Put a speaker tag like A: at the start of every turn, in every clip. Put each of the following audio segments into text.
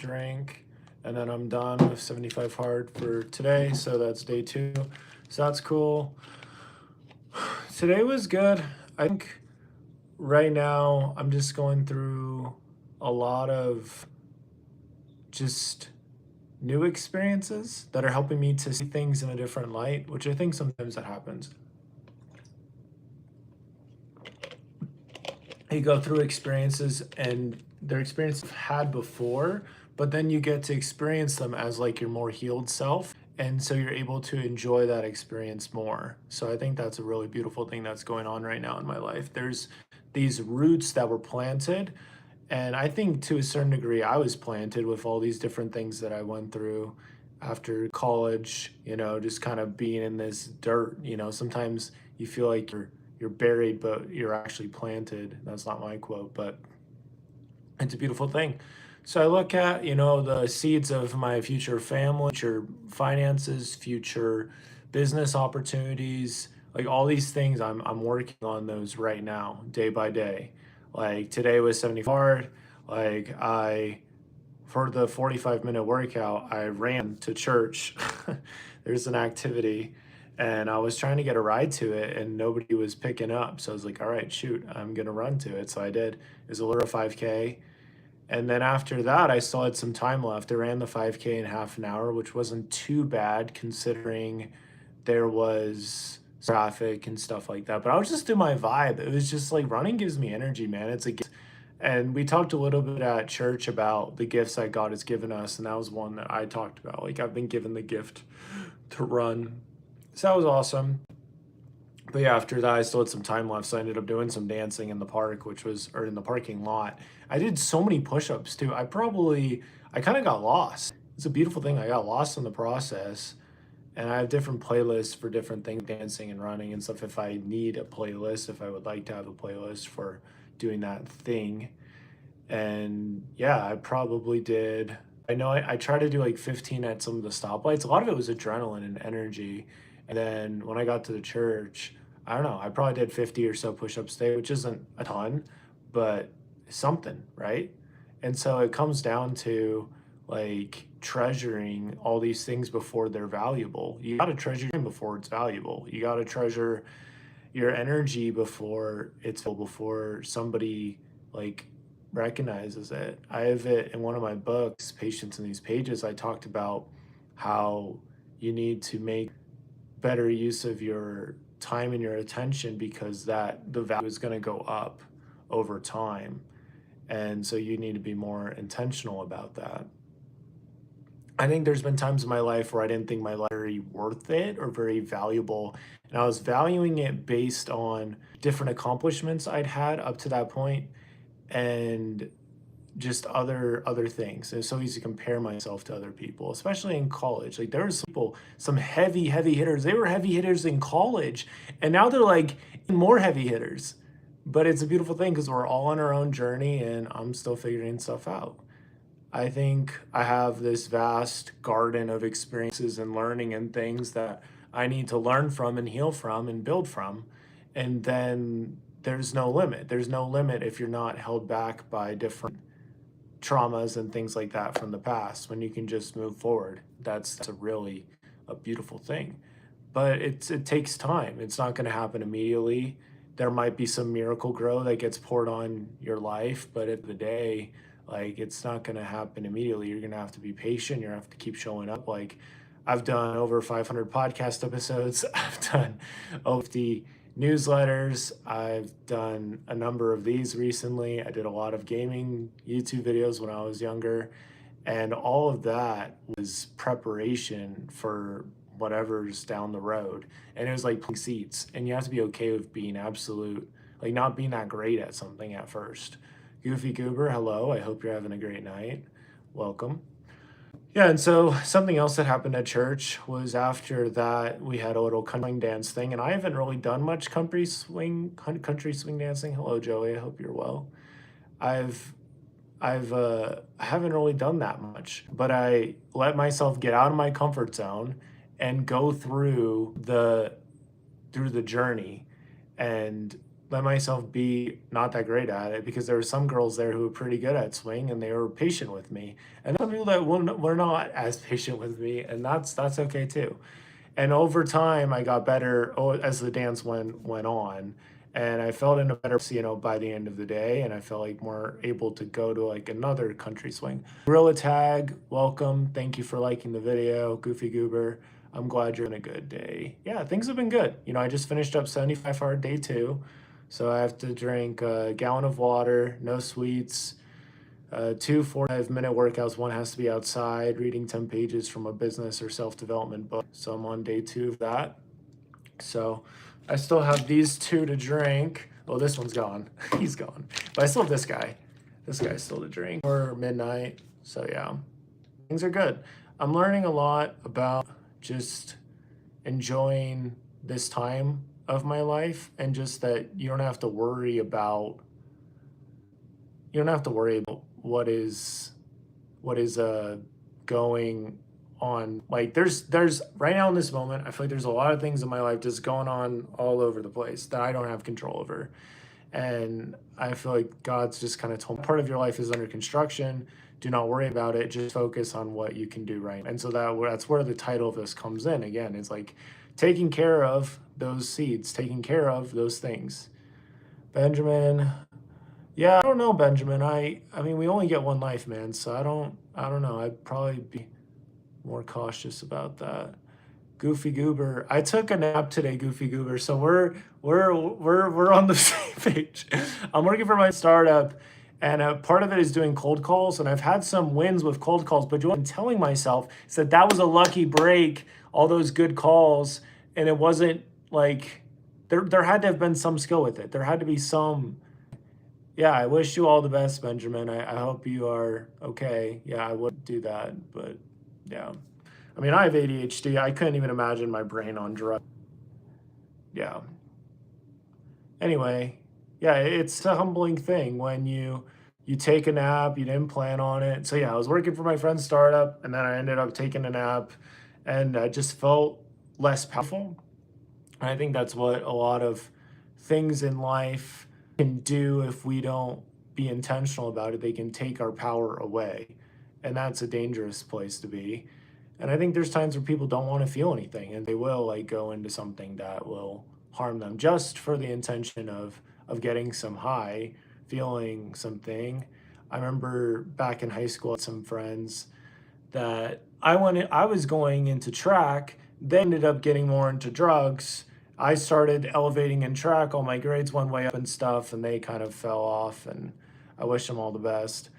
A: drink, and then I'm done with 75 hard for today. So that's day 2. So that's cool. Today was good. I think right now I'm just going through a lot of just new experiences that are helping me to see things in a different light, which I think sometimes that happens. You go through experiences and they're experiences you've had before, but then you get to experience them as like your more healed self. And so you're able to enjoy that experience more. So I think that's a really beautiful thing that's going on right now in my life. There's these roots that were planted. And I think to a certain degree, I was planted with all these different things that I went through after college, just kind of being in this dirt. Sometimes you feel like you're buried, but you're actually planted. That's not my quote, but it's a beautiful thing. So I look at, the seeds of my future family, future finances, future business opportunities, like all these things. I'm working on those right now, day by day. Like today was 70 hard. Like for the 45-minute workout, I ran to church. There's an activity and I was trying to get a ride to it and nobody was picking up. So I was like, all right, shoot, I'm gonna run to it. So I did. It was a little 5K. And then after that, I still had some time left. I ran the 5K in half an hour, which wasn't too bad considering there was traffic and stuff like that. But I was just in my vibe. It was just like running gives me energy, man. It's a gift. And we talked a little bit at church about the gifts that God has given us. And that was one that I talked about. Like I've been given the gift to run. So that was awesome. But yeah, after that, I still had some time left, so I ended up doing some dancing in the park, or in the parking lot. I did so many push-ups too. I kind of got lost. It's a beautiful thing. I got lost in the process, and I have different playlists for different things, dancing and running and stuff. If I need a playlist, if I would like to have a playlist for doing that thing, and yeah, I probably did. I know I tried to do like 15 at some of the stoplights. A lot of it was adrenaline and energy. And then when I got to the church, I don't know, I probably did 50 or so push-ups today, which isn't a ton, but something, right? And so it comes down to like treasuring all these things before they're valuable. You got to treasure them before it's valuable. You got to treasure your energy before somebody like recognizes it. I have it in one of my books, Patience in These Pages. I talked about how you need to make better use of your time and your attention because that the value is going to go up over time. And so you need to be more intentional about that. I think there's been times in my life where I didn't think my life was very worth it or very valuable. And I was valuing it based on different accomplishments I'd had up to that point and just other things. It's so easy to compare myself to other people, especially in college. Like there was people, some heavy hitters. They were heavy hitters in college, and now they're like more heavy hitters. But it's a beautiful thing because we're all on our own journey, and I'm still figuring stuff out. I think I have this vast garden of experiences and learning and things that I need to learn from and heal from and build from. And then there's no limit. There's no limit if you're not held back by different traumas and things like that from the past. When you can just move forward, that's a beautiful thing. But it takes time. It's not going to happen immediately. There might be some miracle grow that gets poured on your life, but at the day, like it's not going to happen immediately. You're going to have to be patient. You're going to have to keep showing up. Like I've done over 500 podcast episodes. I've done over 50 newsletters. I've done a number of these recently. I did a lot of gaming YouTube videos when I was younger. And all of that was preparation for whatever's down the road. And it was like planting seeds. And you have to be okay with being like not being that great at something at first. Goofy Goober, hello. I hope you're having a great night. Welcome. Yeah, and so something else that happened at church was after that we had a little country swing dance thing, and I haven't really done much country swing dancing. Hello, Joey. I hope you're well. I've I haven't really done that much, but I let myself get out of my comfort zone and go through the journey and let myself be not that great at it, because there were some girls there who were pretty good at swing and they were patient with me. And some people that were not as patient with me, and that's okay too. And over time, I got better as the dance went on, and I felt in a better, by the end of the day, and I felt like more able to go to like another country swing. Gorilla Tag, welcome. Thank you for liking the video. Goofy Goober, I'm glad you're in a good day. Yeah, things have been good. I just finished up 75 hard day 2, so I have to drink a gallon of water, no sweets, 2 45-minute workouts. One has to be outside, reading 10 pages from a business or self-development book. So I'm on day 2 of that. So I still have these 2 to drink. Oh, this one's gone. He's gone. But I still have this guy. This guy's still to drink for midnight. So yeah, things are good. I'm learning a lot about just enjoying this time of my life, and just that you don't have to worry about what is going on. Like there's right now in this moment, I feel like there's a lot of things in my life just going on all over the place that I don't have control over. And I feel like God's just kind of told me, part of your life is under construction. Do not worry about it. Just focus on what you can do right. And so that's where the title of this comes in. Again, it's like taking care of those seeds, taking care of those things. Benjamin, yeah, I don't know, Benjamin. I mean, we only get one life, man. So I don't know. I'd probably be more cautious about that. Goofy Goober, I took a nap today, Goofy Goober. So we're on the same page. I'm working for my startup, and part of it is doing cold calls, and I've had some wins with cold calls. But what I'm telling myself is that was a lucky break, all those good calls, and it wasn't like there had to have been some skill with it. There had to be some. Yeah, I wish you all the best, Benjamin. I hope you are okay. Yeah, I would do that, but yeah. I mean, I have ADHD. I couldn't even imagine my brain on drugs. Yeah. Anyway, yeah, it's a humbling thing when you take a nap, you didn't plan on it. So yeah, I was working for my friend's startup, and then I ended up taking a nap, and I just felt less powerful. And I think that's what a lot of things in life can do if we don't be intentional about it. They can take our power away, and that's a dangerous place to be. And I think there's times where people don't want to feel anything, and they will like go into something that will harm them just for the intention of getting some high, feeling something. I remember back in high school, I had some friends that I was going into track. They ended up getting more into drugs. I started elevating in track. All my grades went way up and stuff, and they kind of fell off. And I wish them all the best.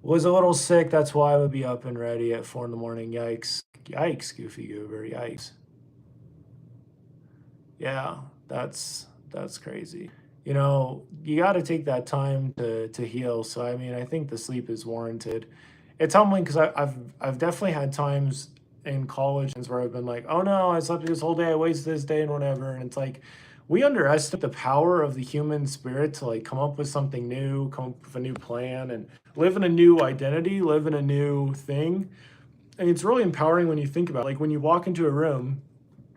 A: Was a little sick. That's why I would be up and ready at 4 in the morning. Yikes. Yikes, Goofy Goober. Yikes. Yeah, that's crazy. You got to take that time to heal. So I mean, I think the sleep is warranted. It's humbling because I've definitely had times in college where I've been like, oh no, I slept this whole day, I wasted this day and whatever. And it's like we underestimate the power of the human spirit to like come up with something new, come up with a new plan, and live in a new identity, live in a new thing. And it's really empowering when you think about it. Like when you walk into a room,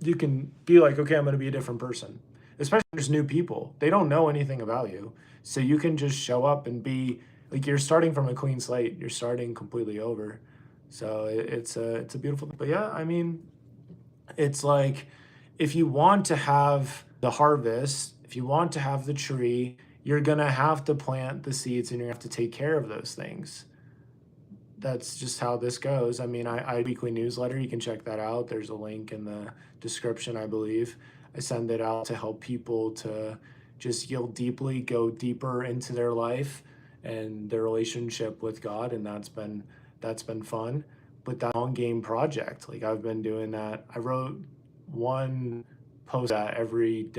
A: you can be like, okay, I'm going to be a different person. Especially if there's new people. They don't know anything about you. So you can just show up and be like you're starting from a clean slate. You're starting completely over. So it's a beautiful thing. But yeah, I mean, it's like if you want to have the harvest, if you want to have the tree, you're going to have to plant the seeds, and you have to take care of those things. That's just how this goes. I mean, I weekly newsletter. You can check that out. There's a link in the description, I believe. I send it out to help people to just heal deeply, go deeper into their life and their relationship with God, and that's been fun. But that long game project, like I've been doing that. I wrote one post every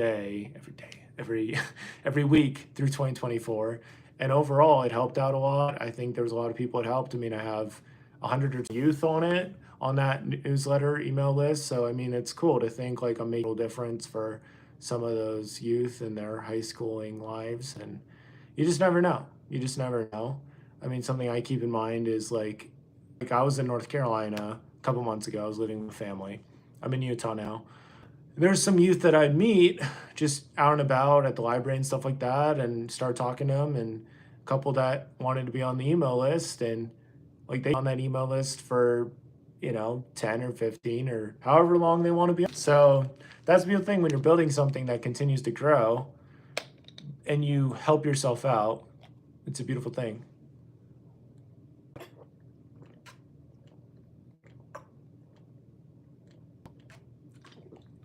A: every week through 2024, and overall it helped out a lot. I think there was a lot of people it helped. I mean, I have 100 or youth on that newsletter email list. So I mean, it's cool to think like I'm making a difference for some of those youth in their high schooling lives. And you just never know. You just never know. I mean, something I keep in mind is like I was in North Carolina a couple months ago. I was living with family. I'm in Utah now. There's some youth that I'd meet just out and about at the library and stuff like that, and start talking to them, and a couple that wanted to be on the email list, and like they on that email list for 10 or 15 or however long they want to be. So that's the beautiful thing when you're building something that continues to grow and you help yourself out. It's a beautiful thing.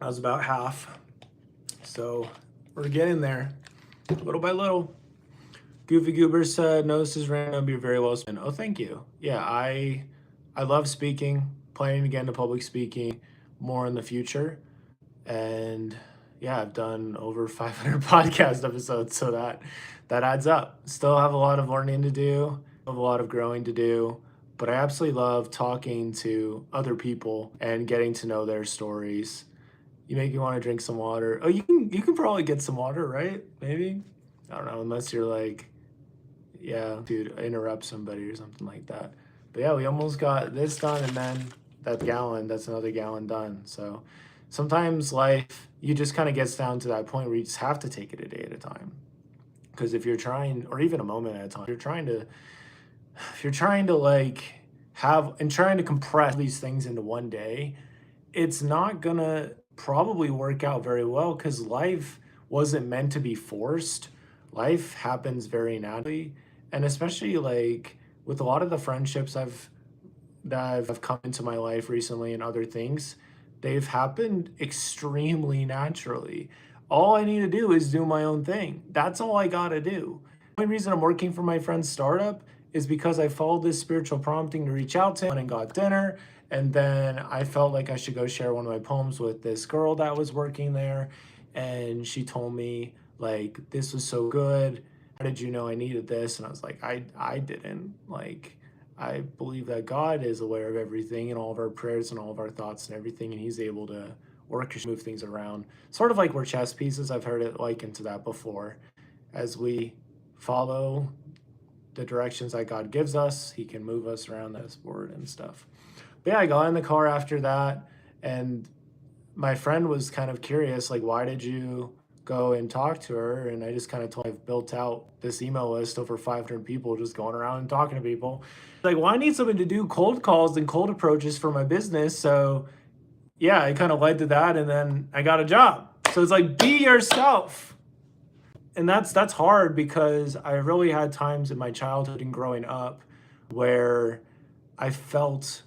A: I was about half, so we're getting there little by little. Goofy Goober said, "No, this is random. You're very well spoken." Oh, thank you. Yeah, I love speaking. Planning to get into public speaking more in the future, and yeah, I've done over 500 podcast episodes, so that adds up. Still have a lot of learning to do, have a lot of growing to do, but I absolutely love talking to other people and getting to know their stories. You make me want to drink some water. Oh, you can probably get some water, right? Maybe. I don't know, unless you're like, yeah, dude, interrupt somebody or something like that. But yeah, we almost got this done, and then that's another gallon done. So sometimes life, you just kind of gets down to that point where you just have to take it a day at a time. Because if you're trying, or even a moment at a time, if you're trying to like have and trying to compress these things into one day, it's not gonna probably work out very well because life wasn't meant to be forced. Life happens very naturally, and especially like with a lot of the friendships that have come into my life recently and other things, they've happened extremely naturally. All I need to do is do my own thing. That's all I gotta do. The only reason I'm working for my friend's startup is because I followed this spiritual prompting to reach out to him and got dinner. And then I felt like I should go share one of my poems with this girl that was working there. And she told me, like, this was so good. How did you know I needed this? And I was like, I didn't. Like, I believe that God is aware of everything and all of our prayers and all of our thoughts and everything, and He's able to move things around. Sort of like we're chess pieces. I've heard it likened to that before. As we follow the directions that God gives us, He can move us around this board and stuff. But yeah, I got in the car after that, and my friend was kind of curious, like, why did you go and talk to her? And I just kind of told him I've built out this email list over 500 people, just going around and talking to people. Like, well, I need someone to do cold calls and cold approaches for my business. So yeah, I kind of led to that, and then I got a job. So it's like, be yourself. And that's hard because I really had times in my childhood and growing up where I felt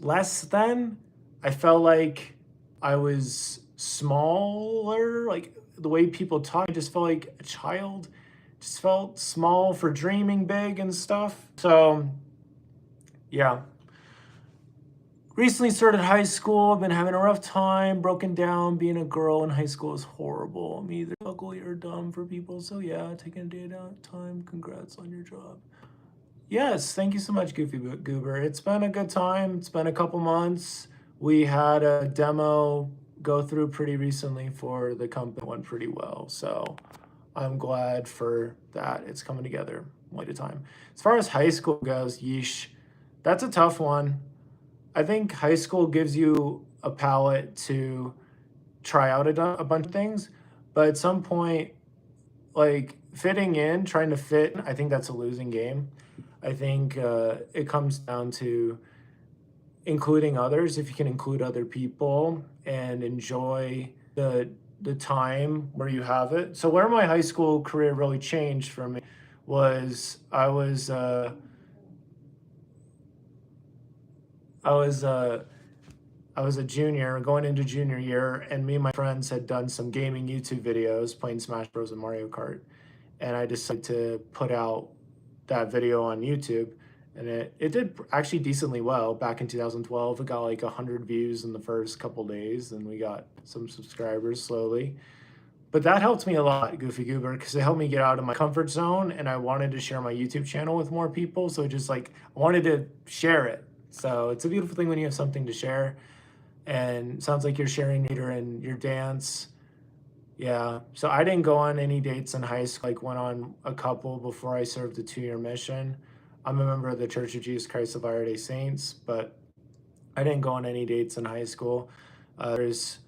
A: less than. I felt like I was smaller, like the way people talk, I just felt like a child, just felt small for dreaming big and stuff. So, yeah. Recently started high school. I've been having a rough time, broken down. Being a girl in high school is horrible. I'm either ugly or dumb for people. So, yeah, taking a day at a time. Congrats on your job. Yes, thank you so much, Goofy Goober. It's been a good time. It's been a couple months. We had a demo go through pretty recently for the company. It went pretty well. So I'm glad for that. It's coming together one at a time. As far as high school goes, yeesh, that's a tough one. I think high school gives you a palette to try out a bunch of things, but at some point, like fitting in, trying to fit, I think that's a losing game. I think it comes down to including others. If you can include other people and enjoy the time where you have it. So where my high school career really changed for me was I was a junior going into junior year, and me and my friends had done some gaming YouTube videos playing Smash Bros. And Mario Kart, and I decided to put out that video on YouTube, and it did actually decently well back in 2012. It got like 100 views in the first couple days, and we got some subscribers slowly. But that helped me a lot, Goofy Goober, because it helped me get out of my comfort zone, and I wanted to share my YouTube channel with more people. So just like I wanted to share it. So it's a beautiful thing when you have something to share. And sounds like you're sharing theater and your dance. Yeah. So I didn't go on any dates in high school. Like went on a couple before I served a 2-year mission. I'm a member of the Church of Jesus Christ of Latter-day Saints, but I didn't go on any dates in high school. There's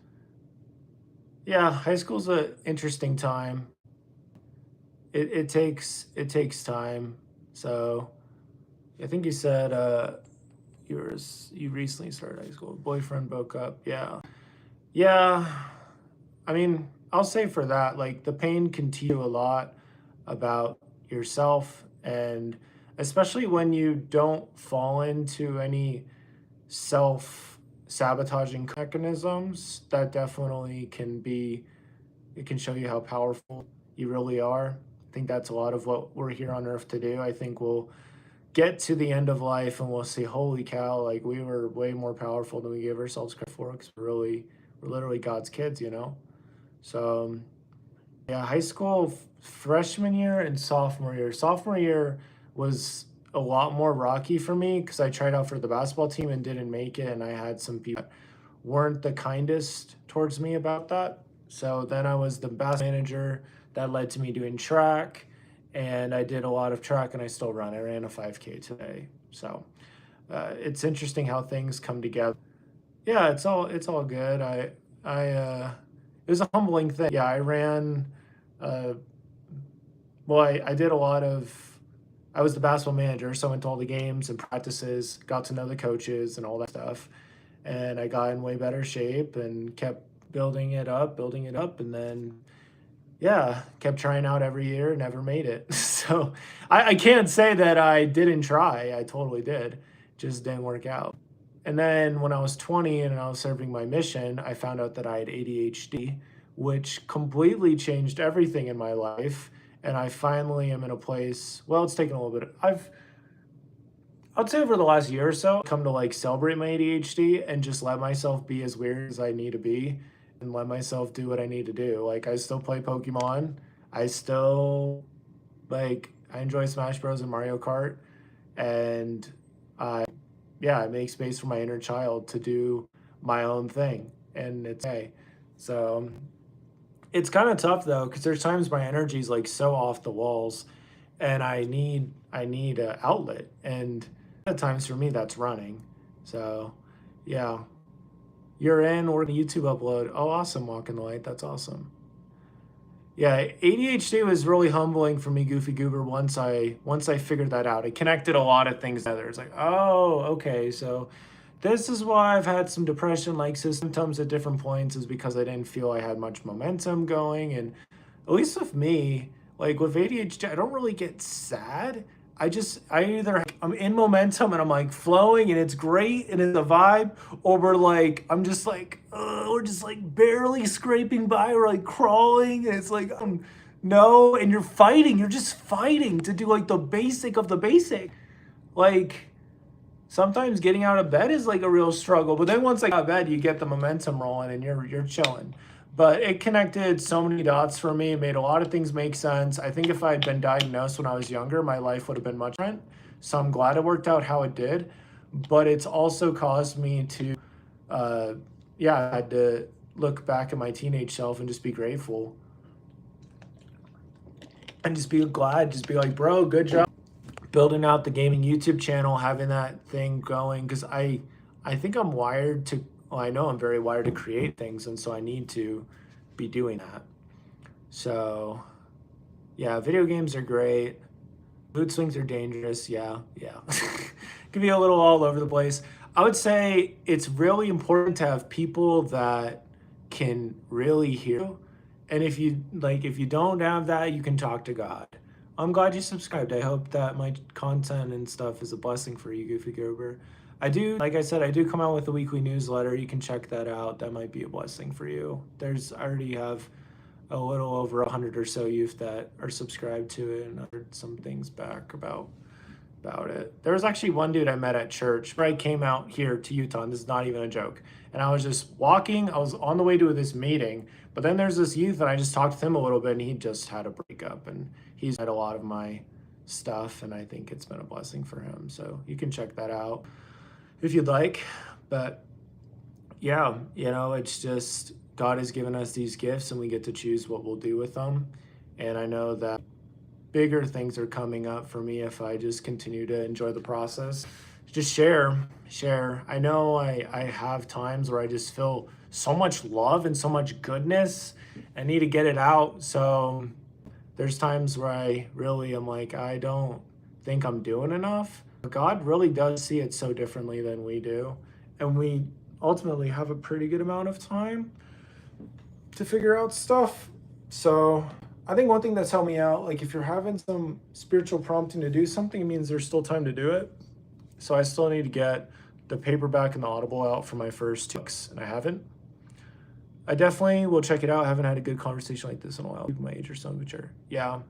A: Yeah, high school's an interesting time. It takes time. So I think you said you recently started high school. Boyfriend broke up. Yeah. Yeah. I mean, I'll say for that, like the pain can teach you a lot about yourself, and especially when you don't fall into any self sabotaging mechanisms, that definitely can be, it can show you how powerful you really are. I think that's a lot of what we're here on earth to do. I think we'll get to the end of life and we'll see, holy cow, like we were way more powerful than we gave ourselves credit for, because we're literally God's kids, you know? So, yeah, high school freshman year and sophomore year. Sophomore year was a lot more rocky for me because I tried out for the basketball team and didn't make it, and I had some people that weren't the kindest towards me about that. So then I was the basketball manager. That led to me doing track, and I did a lot of track, and I still run. I ran a 5K today. So it's interesting how things come together. Yeah, it's all good. It was a humbling thing. Yeah, I ran. Uh, well, I did a lot of. I was the basketball manager, so I went to all the games and practices, got to know the coaches and all that stuff, and I got in way better shape and kept building it up, and then yeah, kept trying out every year, never made it. So I can't say that I didn't try. I totally did, just didn't work out. And then when I was 20 and I was serving my mission, I found out that I had ADHD, which completely changed everything in my life. And I finally am in a place, well, it's taken a little bit. I'd say over the last year or so, come to like celebrate my ADHD and just let myself be as weird as I need to be and let myself do what I need to do. Like I still play Pokemon. I still I enjoy Smash Bros and Mario Kart, and I yeah, I make space for my inner child to do my own thing, and it's okay. So it's kind of tough though, because there's times my energy is like so off the walls, and I need an outlet, and at times for me that's running. So yeah, you're in. We're gonna YouTube upload. Oh, awesome! Walk in the light. That's awesome. Yeah, ADHD was really humbling for me, Goofy Goober. Once I figured that out, it connected a lot of things together. It's like, oh, okay, so this is why I've had some depression-like symptoms at different points, is because I didn't feel I had much momentum going. And at least with me, like with ADHD, I don't really get sad. I either I'm in momentum and I'm like flowing and it's great and it's a vibe, or I'm just like, we're just like barely scraping by, or like crawling, and it's like, no, and you're just fighting to do like the basic of the basic. Like sometimes getting out of bed is like a real struggle, but then once I got out of bed, you get the momentum rolling and you're chilling. But it connected so many dots for me. It made a lot of things make sense. I think if I had been diagnosed when I was younger, my life would have been much different. So I'm glad it worked out how it did. But it's also caused me to, uh, yeah, I had to look back at my teenage self and just be grateful and just be glad, just be like, bro, good job building out the gaming YouTube channel, having that thing going, because I think I'm wired to, well, I know I'm very wired to create things, and so I need to be doing that. So yeah, video games are great. Mood swings are dangerous. Yeah, yeah. Can be a little all over the place. I would say it's really important to have people that can really hear you. And if you don't have that, you can talk to God. I'm glad you subscribed. I hope that my content and stuff is a blessing for you, Goofy Gerber. Like I said, I do come out with a weekly newsletter. You can check that out. That might be a blessing for you. I already have a little over 100 or so youth that are subscribed to it, and I heard some things back about it. There was actually one dude I met at church where I came out here to Utah, and this is not even a joke. And I was just walking, I was on the way to this meeting, but then there's this youth, and I just talked to him a little bit, and he just had a breakup, and he's read a lot of my stuff, and I think it's been a blessing for him. So you can check that out if you'd like. But yeah, it's just God has given us these gifts, and we get to choose what we'll do with them. And I know that bigger things are coming up for me if I just continue to enjoy the process. just share. I know I have times where I just feel so much love and so much goodness. I need to get it out. So there's times where I really am like, I don't think I'm doing enough. God really does see it so differently than we do. And we ultimately have a pretty good amount of time to figure out stuff. So I think one thing that's helped me out, like if you're having some spiritual prompting to do something, it means there's still time to do it. So I still need to get the paperback and the Audible out for my first 2 books, and I haven't. I definitely will check it out. I haven't had a good conversation like this in a while. People my age or so mature. Yeah,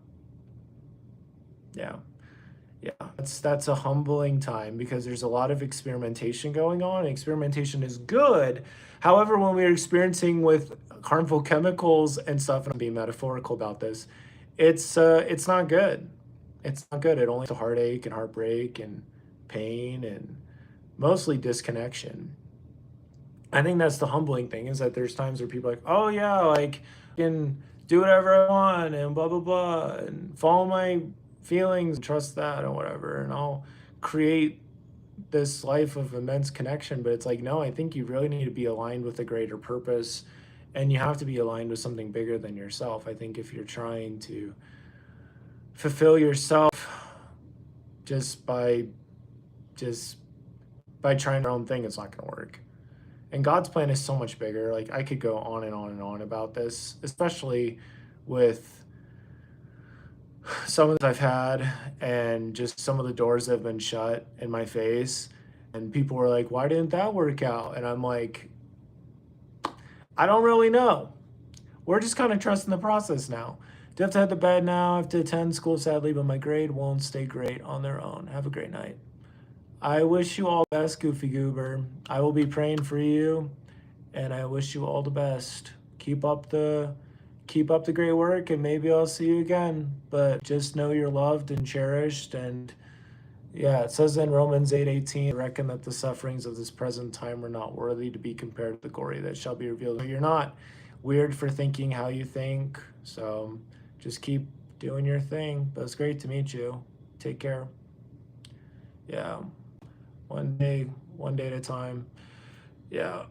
A: yeah, yeah. That's a humbling time because there's a lot of experimentation going on. And experimentation is good. However, when we're experiencing with harmful chemicals and stuff, and I'm being metaphorical about this, it's not good. It's not good. It only leads to heartache and heartbreak and pain and mostly disconnection. I think that's the humbling thing is that there's times where people are like, oh yeah, like I can do whatever I want and blah blah blah and follow my feelings and trust that and whatever and I'll create this life of immense connection. But it's like, no, I think you really need to be aligned with a greater purpose and you have to be aligned with something bigger than yourself. I think if you're trying to fulfill yourself just by just by trying your own thing, it's not going to work. And God's plan is so much bigger. Like I could go on and on and on about this, especially with some of that I've had and just some of the doors that have been shut in my face. And people were like, why didn't that work out? And I'm like, I don't really know. We're just kind of trusting the process now. Do have to head to bed now. I have to attend school sadly, but my grade won't stay great on their own. Have a great night. I wish you all the best, Goofy Goober. I will be praying for you, and I wish you all the best. Keep up the great work, and maybe I'll see you again. But just know you're loved and cherished. And yeah, it says in Romans 8:18, reckon that the sufferings of this present time are not worthy to be compared to the glory that shall be revealed. You're not weird for thinking how you think. So just keep doing your thing. But it's great to meet you. Take care. Yeah. One day at a time. Yeah.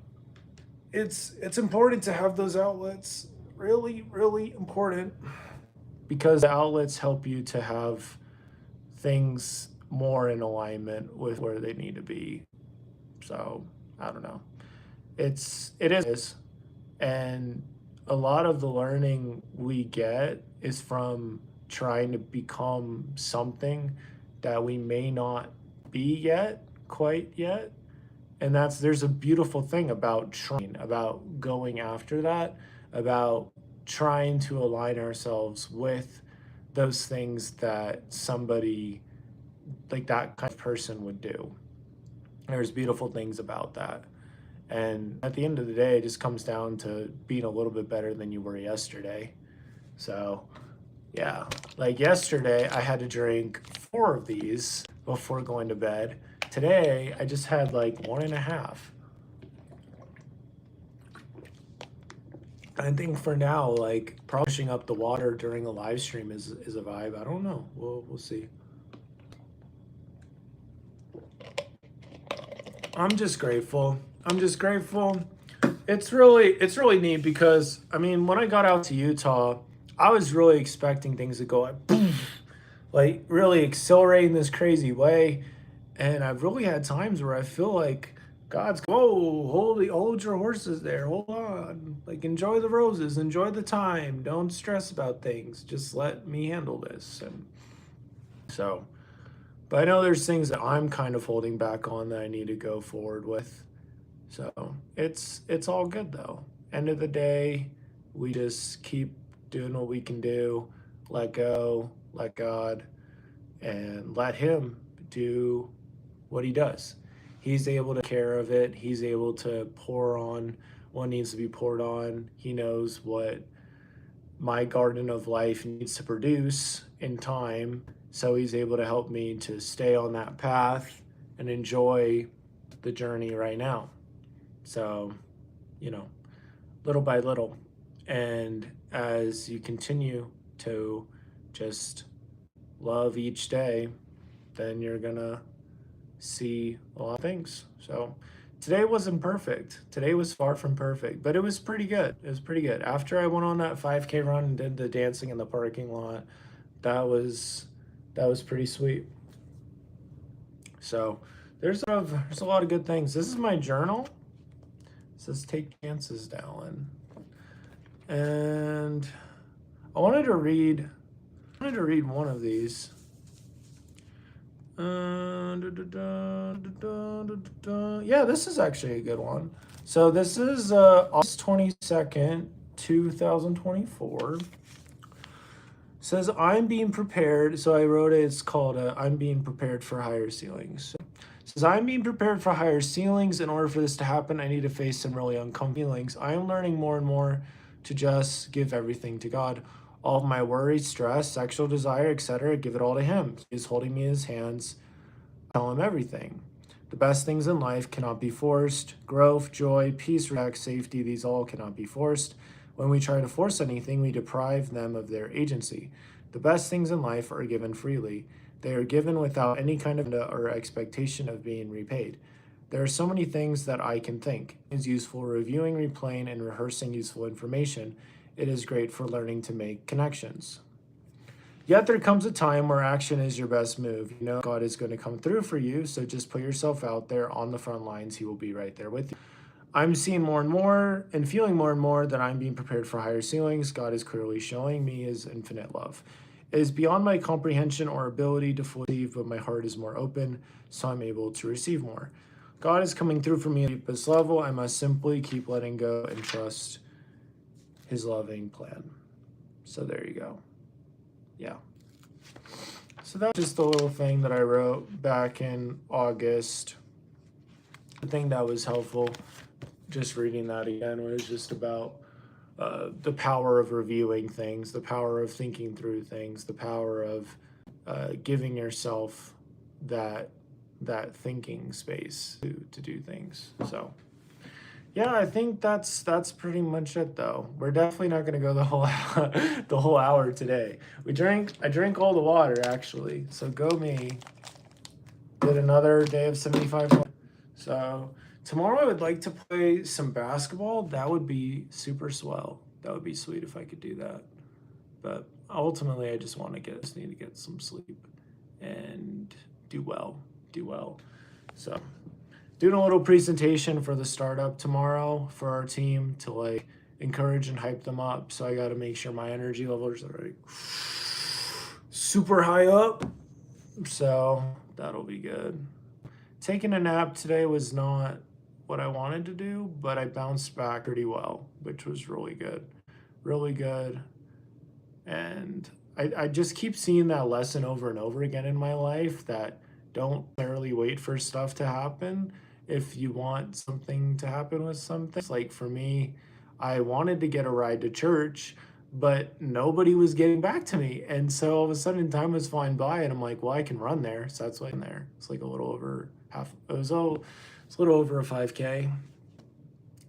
A: It's important to have those outlets. Really, really important. Because the outlets help you to have things more in alignment with where they need to be. So I don't know. It is. And a lot of the learning we get is from trying to become something that we may not be yet, quite yet. And there's a beautiful thing about trying, about going after that, about trying to align ourselves with those things that somebody like that kind of person would do. There's beautiful things about that. And at the end of the day, it just comes down to being a little bit better than you were yesterday. So, yeah, like yesterday, I had to drink 4 of these before going to bed. Today, I just had like 1.5. I think for now, like probably pushing up the water during a live stream is a vibe. I don't know. We'll see. I'm just grateful. I'm just grateful. It's really neat because I mean when I got out to Utah, I was really expecting things to go like boom, like really accelerating this crazy way. And I've really had times where I feel like God's whoa, hold your horses there, hold on. Like enjoy the roses, enjoy the time. Don't stress about things. Just let me handle this. And so but I know there's things that I'm kind of holding back on that I need to go forward with. So it's all good though. End of the day, we just keep doing what we can do, let go, let God, and let Him do what He does. He's able to take care of it. He's able to pour on what needs to be poured on. He knows what my garden of life needs to produce in time. So He's able to help me to stay on that path and enjoy the journey right now. So, you know, little by little. And as you continue to just love each day, then you're gonna see a lot of things. So today wasn't perfect. Today was far from perfect, but it was pretty good. It was pretty good. After I went on that 5K run and did the dancing in the parking lot, that was that was pretty sweet. So there's a lot of good things. This is my journal. It says take chances, Dallin. And I wanted to read one of these. Yeah, this is actually a good one. So this is August 22nd, 2024. Says I'm being prepared. So I wrote it. It's called I'm being prepared for higher ceilings. So it says I'm being prepared for higher ceilings. In order for this to happen, I need to face some really uncomfortable feelings. I am learning more and more to just give everything to God. All of my worries, stress, sexual desire, etc., give it all to Him. He is holding me in His hands. Tell Him everything. The best things in life cannot be forced. Growth, joy, peace, respect, safety, these all cannot be forced. When we try to force anything, we deprive them of their agency. The best things in life are given freely. They are given without any kind of or expectation of being repaid. There are so many things that I can think. It is useful reviewing, replaying, and rehearsing useful information. It is great for learning to make connections. Yet there comes a time where action is your best move. You know God is going to come through for you, so just put yourself out there on the front lines. He will be right there with you. I'm seeing more and more and feeling more and more that I'm being prepared for higher ceilings. God is clearly showing me His infinite love. It is beyond my comprehension or ability to fully receive, but my heart is more open, so I'm able to receive more. God is coming through for me at this level. I must simply keep letting go and trust His loving plan. So there you go. Yeah. So that's just a little thing that I wrote back in August. The thing that was helpful, just reading that again, was just about the power of reviewing things, the power of thinking through things, the power of giving yourself that thinking space to do things. So yeah, I think that's pretty much it though. We're definitely not gonna go the whole the whole hour today. I drank all the water actually. So go me. Did another day of 75. So tomorrow I would like to play some basketball. That would be super swell. That would be sweet if I could do that. But ultimately I just need to get some sleep and do well. Do well. So doing a little presentation for the startup tomorrow for our team to like encourage and hype them up. So I got to make sure my energy levels are like super high up. So that'll be good. Taking a nap today was not what I wanted to do, but I bounced back pretty well, which was really good. Really good. And I just keep seeing that lesson over and over again in my life that don't necessarily wait for stuff to happen if you want something to happen with something. It's like for me, I wanted to get a ride to church, but nobody was getting back to me. And so all of a sudden time was flying by and I'm like, well, I can run there. So that's why I'm there. It's like a little over it's a little over a 5K.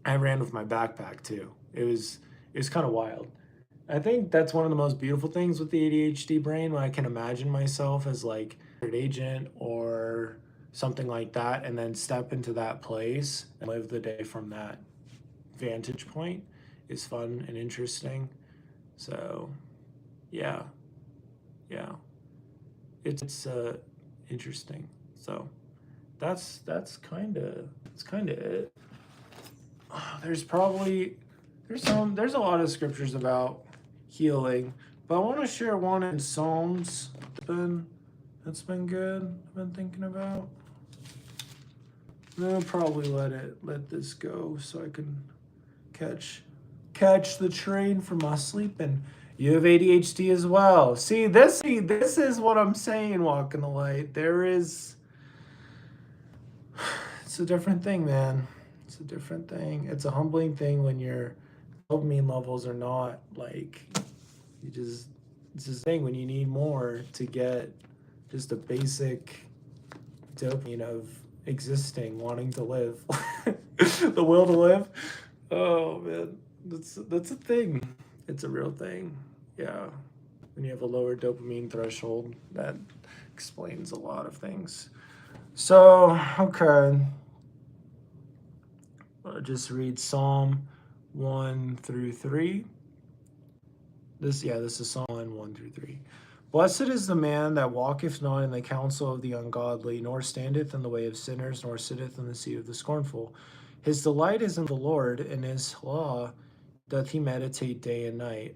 A: I ran with my backpack too. It was kind of wild. I think that's one of the most beautiful things with the ADHD brain when I can imagine myself as like an agent or something like that and then step into that place and live the day from that vantage point is fun and interesting. So yeah, yeah, it's interesting. So that's kind of it. There's probably there's a lot of scriptures about healing, but I want to share one in Psalms that's been good. I've been thinking about. I'll probably let this go so I can catch the train from my sleep. And you have ADHD as well. See, this is what I'm saying. Walking the light. It's a different thing, man. It's a different thing. It's a humbling thing when your dopamine levels are not like it's this thing when you need more to get just a basic dopamine of existing, wanting to live, the will to live. Oh man, that's a thing. It's a real thing. Yeah, when you have a lower dopamine threshold, that explains a lot of things. So, okay. I'll just read Psalm 1 through 3. This is Psalm 1 through 3. Blessed is the man that walketh not in the counsel of the ungodly, nor standeth in the way of sinners, nor sitteth in the seat of the scornful. His delight is in the Lord, and his law doth he meditate day and night.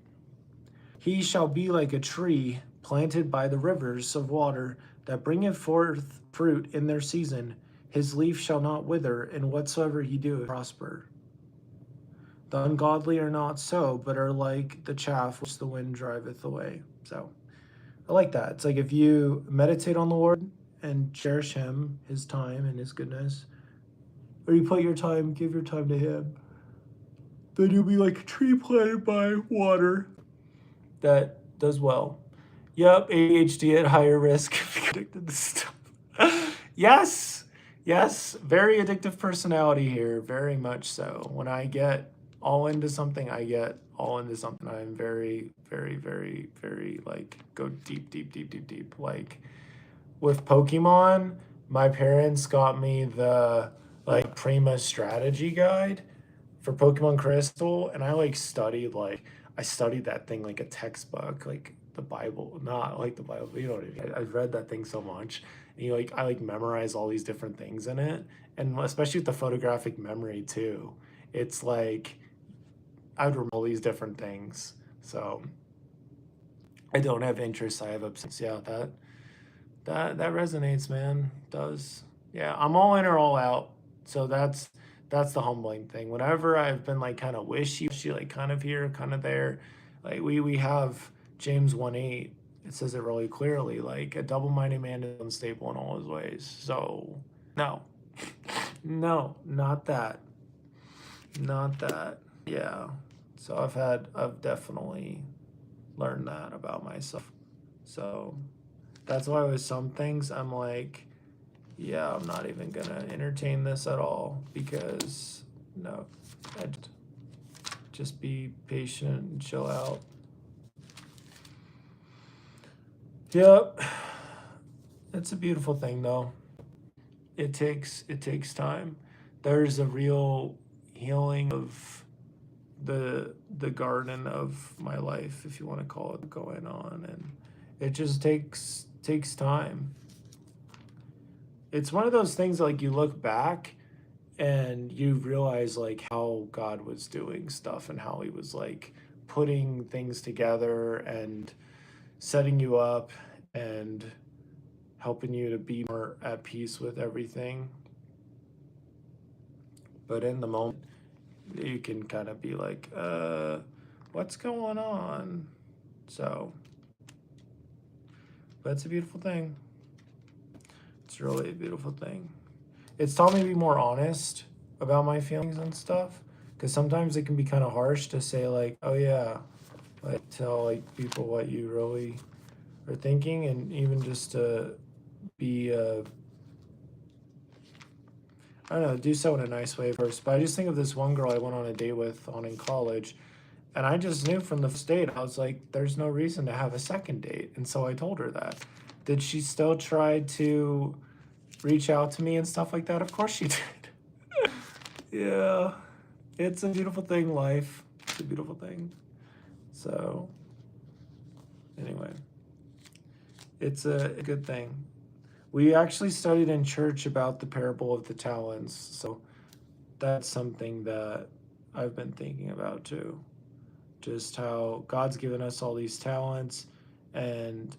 A: He shall be like a tree planted by the rivers of water, that bringeth forth fruit in their season. His leaf shall not wither, and whatsoever he doeth prosper. The ungodly are not so, but are like the chaff which the wind driveth away. So I like that. It's like if you meditate on the Lord and cherish him, his time and his goodness, or you put your time, give your time to him, then you'll be like a tree planted by water that does well. Yep, ADHD at higher risk of being addicted to stuff. Yes, yes, very addictive personality here, very much so. When I get all into something, I get all into something. I'm very, very, very, very like go deep, deep, deep, deep, deep. Like with Pokemon, my parents got me the like Prima strategy guide for Pokemon Crystal, and I like studied I studied that thing like a textbook, like the Bible, not like the Bible, but you know what I mean. I've read that thing so much, and I like memorize all these different things in it, and especially with the photographic memory too. It's like I would remember all these different things. So I don't have interests. I have obsessions. Yeah, that resonates, man. Does. Yeah, I'm all in or all out. So that's the humbling thing. Whenever I've been like kind of wishy-washy, like kind of here, kind of there, like we have James 1:8. It says it really clearly, like a double-minded man is unstable in all his ways. So no. No, not that. Not that. Yeah. So I've definitely learned that about myself. So that's why with some things I'm like, yeah, I'm not even gonna entertain this at all because no, I'd just be patient and chill out. Yep. It's a beautiful thing though. It takes time. There's a real healing of the garden of my life, if you want to call it, going on, and it just takes time. It's one of those things like you look back and you realize like how God was doing stuff and how he was like putting things together and setting you up and helping you to be more at peace with everything. But in the moment, you can kind of be like, what's going on? So, but it's a beautiful thing. It's really a beautiful thing. It's taught me to be more honest about my feelings and stuff. Because sometimes it can be kind of harsh to say like, oh yeah, like tell like people what you really are thinking, and even just to be, I don't know, do so in a nice way first. But I just think of this one girl I went on a date with on in college, and I just knew from the first date, I was like, there's no reason to have a second date. And so I told her that. Did she still try to reach out to me and stuff like that? Of course she did. Yeah. It's a beautiful thing, life. It's a beautiful thing. So, anyway, it's a good thing. We actually studied in church about the parable of the talents. So, that's something that I've been thinking about too. Just how God's given us all these talents, and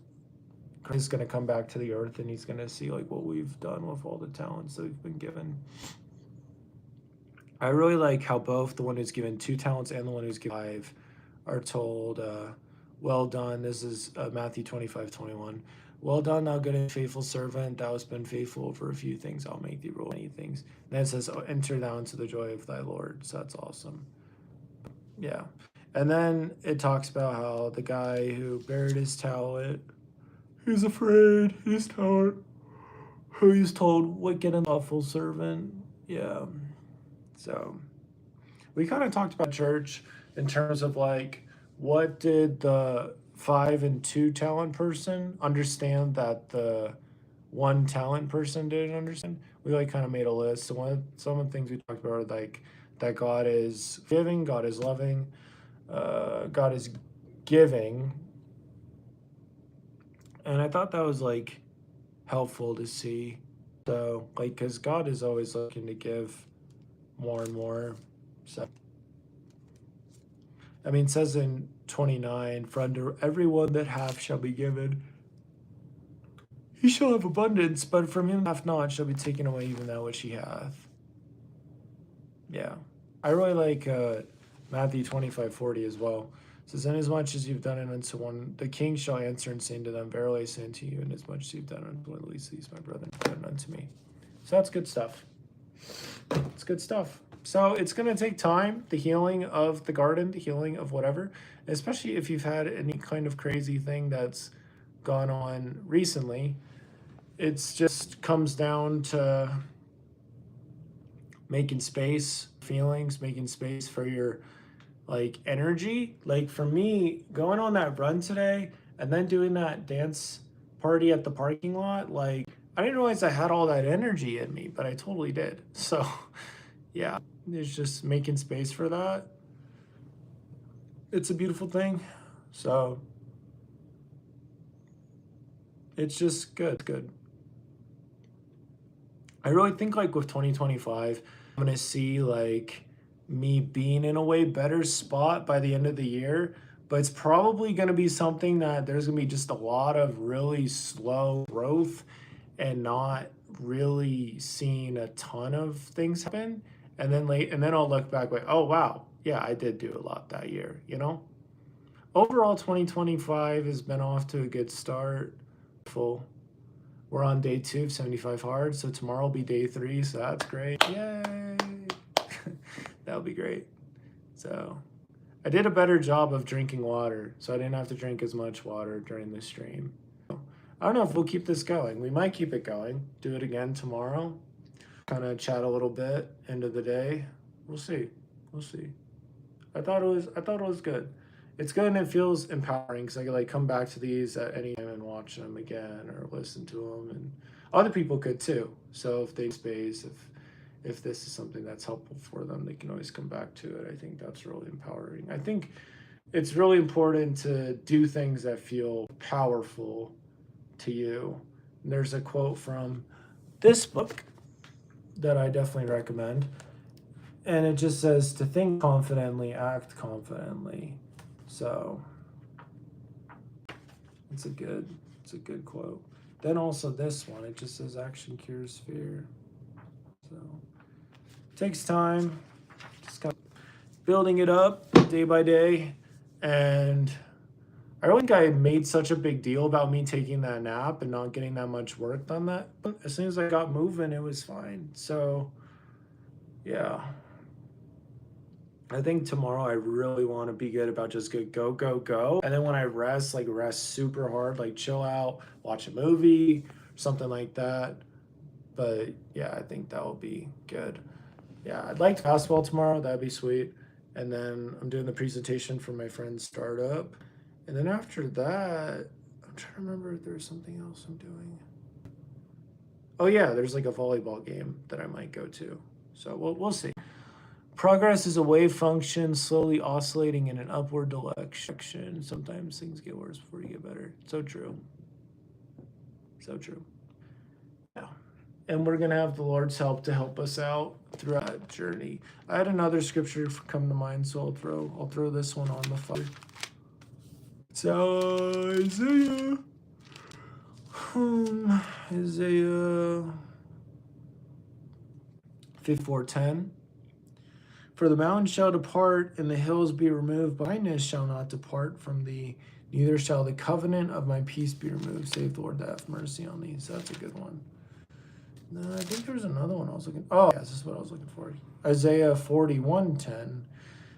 A: He's going to come back to the earth and he's going to see like what we've done with all the talents that we've been given. I really like how both the one who's given 2 talents and the one who's given 5 are told, well done. This is Matthew 25:21. Well done, thou good and faithful servant. Thou hast been faithful over a few things. I'll make thee rule many things. And then it says, oh, enter thou into the joy of thy Lord. So that's awesome. Yeah. And then it talks about how the guy who buried his talent, he's afraid, his talent, who he's told, wicked and lawful servant. Yeah. So we kind of talked about church in terms of like, what did the 5 and 2 talent person understand that the one talent person didn't understand. We like kind of made a list. So some of the things we talked about are like that God is giving, God is loving, God is giving, and I thought that was like helpful to see. So like, because God is always looking to give more and more. So I mean, it says in 29, for unto everyone that hath shall be given, he shall have abundance, but from him that hath not shall be taken away even that which he hath. Yeah. I really like Matthew 25:40 as well. It says, inasmuch as you've done it unto one, the king shall answer and say unto them, verily I say unto you, inasmuch as you've done it unto one of the least of these my brethren, done it unto me. So that's good stuff. It's good stuff. So it's going to take time, the healing of the garden, the healing of whatever, especially if you've had any kind of crazy thing that's gone on recently. It's just comes down to making space, feelings, making space for your like energy. Like for me, going on that run today and then doing that dance party at the parking lot, like I didn't realize I had all that energy in me, but I totally did. So yeah, it's just making space for that. It's a beautiful thing. So it's just good, good. I really think like with 2025, I'm gonna see like me being in a way better spot by the end of the year, but it's probably gonna be something that there's gonna be just a lot of really slow growth and not really seeing a ton of things happen. And then I'll look back like, oh wow, yeah, I did do a lot that year, you know? Overall, 2025 has been off to a good start. Full. We're on day 2 of 75 hard, so tomorrow will be day 3, so that's great. Yay! That'll be great. So I did a better job of drinking water, so I didn't have to drink as much water during the stream. I don't know if we'll keep this going. We might keep it going. Do it again tomorrow. Kind of chat a little bit, end of the day. We'll see. We'll see. I thought it was good. It's good and it feels empowering because I could like come back to these at any time and watch them again or listen to them, and other people could too. So if they space, if this is something that's helpful for them, they can always come back to it. I think that's really empowering. I think it's really important to do things that feel powerful to you. And there's a quote from this book that I definitely recommend, and it just says to think confidently, act confidently. So it's a good quote. Then also this one, it just says action cures fear. So it takes time, just kind of building it up day by day. And I don't think I made such a big deal about me taking that nap and not getting that much work done. That as soon as I got moving, it was fine. So yeah, I think tomorrow I really want to be good about just go, go, go. And then when I rest, like rest super hard, like chill out, watch a movie, something like that. But yeah, I think that will be good. Yeah, I'd like basketball tomorrow. That'd be sweet. And then I'm doing the presentation for my friend's startup. And then after that, I'm trying to remember if there's something else I'm doing. Oh yeah, there's like a volleyball game that I might go to. So we'll see. Progress is a wave function slowly oscillating in an upward direction. Sometimes things get worse before you get better. So true. So true. Yeah. And we're going to have the Lord's help to help us out throughout that journey. I had another scripture come to mind, so I'll throw this one on the fire. So Isaiah 54:10. For the mountains shall depart, and the hills be removed. Blindness shall not depart from thee, neither shall the covenant of my peace be removed, save the Lord that have mercy on thee. So that's a good one. No, I think there was another one I was looking. Oh, yes, this is what I was looking for. Isaiah 41:10.